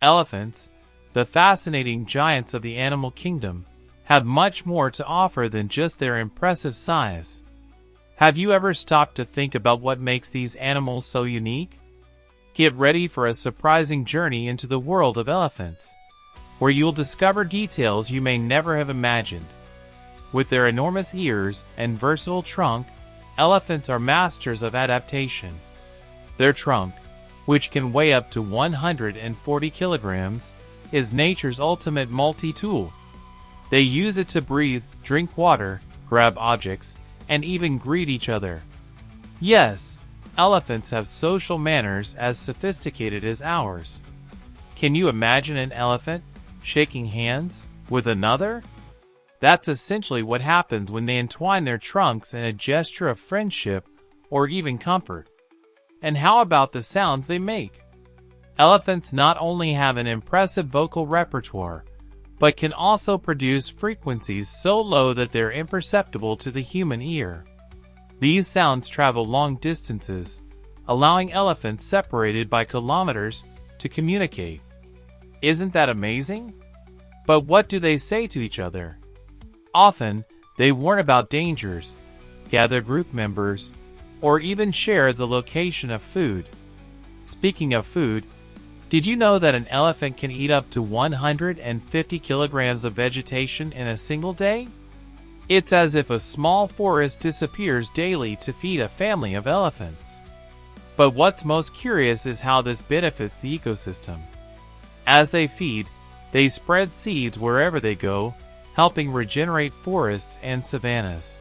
Elephants, the fascinating giants of the animal kingdom, have much more to offer than just their impressive size. Have you ever stopped to think about what makes these animals so unique? Get ready for a surprising journey into the world of elephants, where you'll discover details you may never have imagined. With their enormous ears and versatile trunk, elephants are masters of adaptation. Their trunk, which can weigh up to 140 kilograms, is nature's ultimate multi-tool. They use it to breathe, drink water, grab objects, and even greet each other. Yes, elephants have social manners as sophisticated as ours. Can you imagine an elephant shaking hands with another? That's essentially what happens when they entwine their trunks in a gesture of friendship or even comfort. And how about the sounds they make? Elephants not only have an impressive vocal repertoire, but can also produce frequencies so low that they're imperceptible to the human ear. These sounds travel long distances, allowing elephants separated by kilometers to communicate. Isn't that amazing? But what do they say to each other? Often, they warn about dangers, gather group members, or even share the location of food. Speaking of food, did you know that an elephant can eat up to 150 kilograms of vegetation in a single day? It's as if a small forest disappears daily to feed a family of elephants. But what's most curious is how this benefits the ecosystem. As they feed, they spread seeds wherever they go, helping regenerate forests and savannas.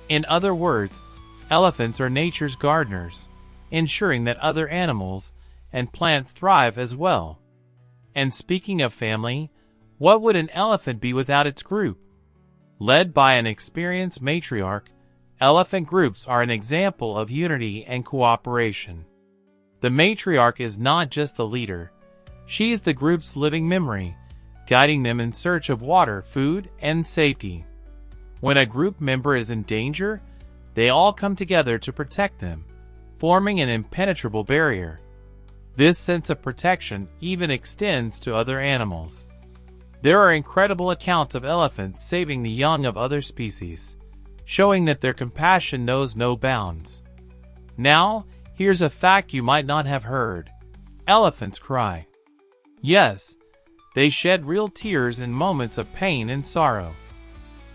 In other words, elephants are nature's gardeners, ensuring that other animals and plants thrive as well. And speaking of family, what would an elephant be without its group? Led by an experienced matriarch, elephant groups are an example of unity and cooperation. The matriarch is not just the leader, she's the group's living memory, guiding them in search of water, food, and safety. When a group member is in danger, they all come together to protect them, forming an impenetrable barrier. This sense of protection even extends to other animals. There are incredible accounts of elephants saving the young of other species, showing that their compassion knows no bounds. Now, here's a fact you might not have heard. Elephants cry. Yes, they shed real tears in moments of pain and sorrow.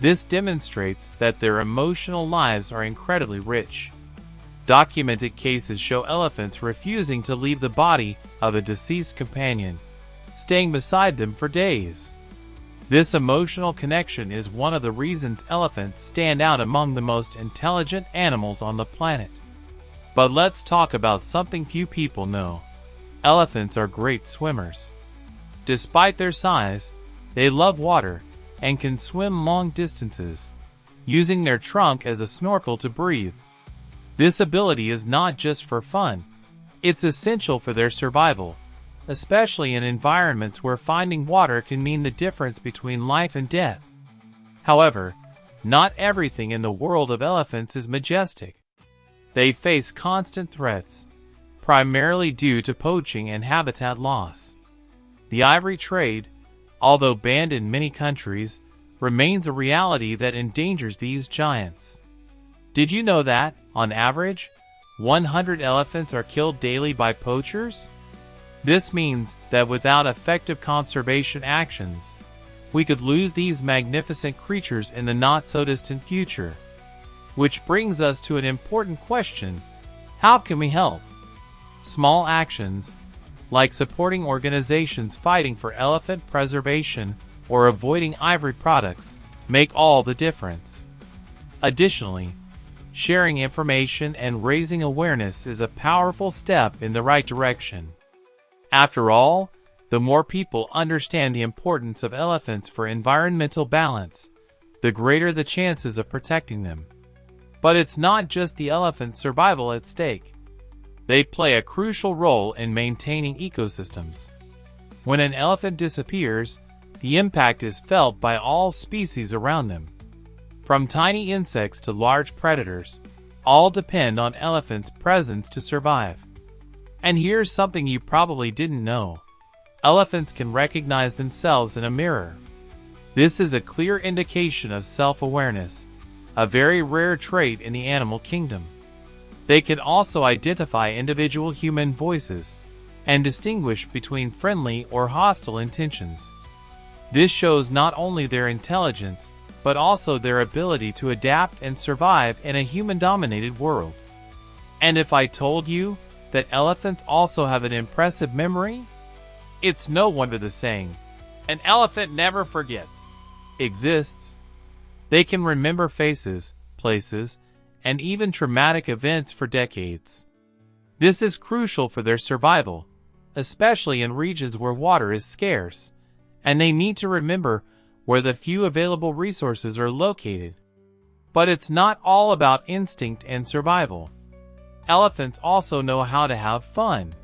This demonstrates that their emotional lives are incredibly rich. Documented cases show elephants refusing to leave the body of a deceased companion, staying beside them for days. This emotional connection is one of the reasons elephants stand out among the most intelligent animals on the planet. But let's talk about something few people know. Elephants are great swimmers. Despite their size, they love water and can swim long distances, using their trunk as a snorkel to breathe. This ability is not just for fun, it's essential for their survival, especially in environments where finding water can mean the difference between life and death. However, not everything in the world of elephants is majestic. They face constant threats, primarily due to poaching and habitat loss. The ivory trade, although banned in many countries, remains a reality that endangers these giants. Did you know that, on average, 100 elephants are killed daily by poachers? This means that without effective conservation actions, we could lose these magnificent creatures in the not-so-distant future. Which brings us to an important question: how can we help? Small actions, like supporting organizations fighting for elephant preservation or avoiding ivory products, make all the difference. Additionally, sharing information and raising awareness is a powerful step in the right direction. After all, the more people understand the importance of elephants for environmental balance, the greater the chances of protecting them. But it's not just the elephant's survival at stake. They play a crucial role in maintaining ecosystems. When an elephant disappears, the impact is felt by all species around them. From tiny insects to large predators, all depend on elephants' presence to survive. And here's something you probably didn't know. Elephants can recognize themselves in a mirror. This is a clear indication of self-awareness, a very rare trait in the animal kingdom. They can also identify individual human voices and distinguish between friendly or hostile intentions. This shows not only their intelligence, but also their ability to adapt and survive in a human-dominated world. And if I told you that elephants also have an impressive memory, it's no wonder the saying, "An elephant never forgets," exists. They can remember faces, places, and even traumatic events for decades. This is crucial for their survival, especially in regions where water is scarce, and they need to remember where the few available resources are located. But it's not all about instinct and survival. Elephants also know how to have fun.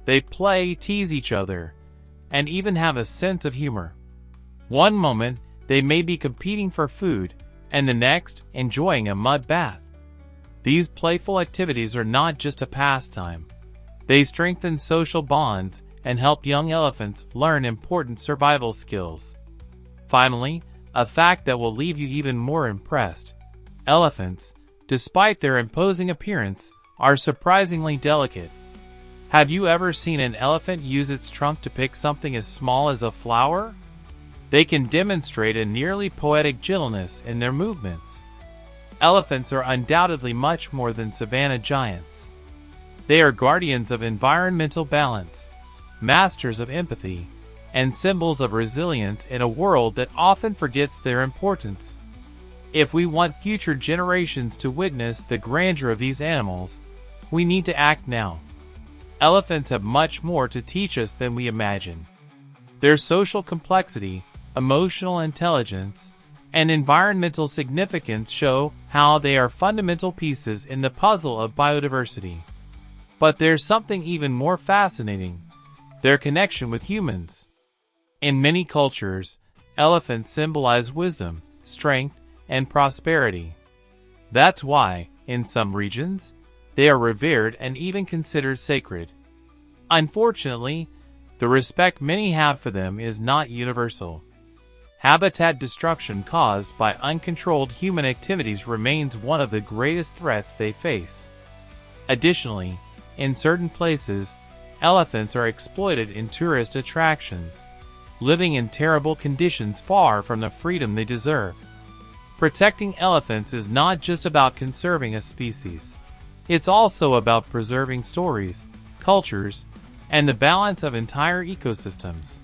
They play, tease each other, and even have a sense of humor. One moment, they may be competing for food, and the next, enjoying a mud bath. These playful activities are not just a pastime. They strengthen social bonds and help young elephants learn important survival skills. Finally, a fact that will leave you even more impressed. Elephants, despite their imposing appearance, are surprisingly delicate. Have you ever seen an elephant use its trunk to pick something as small as a flower? They can demonstrate a nearly poetic gentleness in their movements. Elephants are undoubtedly much more than savanna giants. They are guardians of environmental balance, masters of empathy, and symbols of resilience in a world that often forgets their importance. If we want future generations to witness the grandeur of these animals, we need to act now. Elephants have much more to teach us than we imagine. Their social complexity, emotional intelligence, and environmental significance show how they are fundamental pieces in the puzzle of biodiversity. But there's something even more fascinating: their connection with humans. In many cultures, elephants symbolize wisdom, strength, and prosperity. That's why, in some regions, they are revered and even considered sacred. Unfortunately, the respect many have for them is not universal. Habitat destruction caused by uncontrolled human activities remains one of the greatest threats they face. Additionally, in certain places, elephants are exploited in tourist attractions, living in terrible conditions far from the freedom they deserve. Protecting elephants is not just about conserving a species. It's also about preserving stories, cultures, and the balance of entire ecosystems.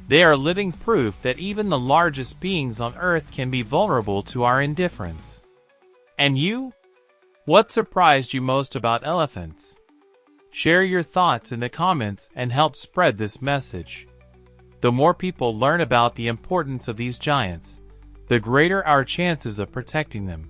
They are living proof that even the largest beings on Earth can be vulnerable to our indifference. And you? What surprised you most about elephants? Share your thoughts in the comments and help spread this message. The more people learn about the importance of these giants, the greater our chances of protecting them.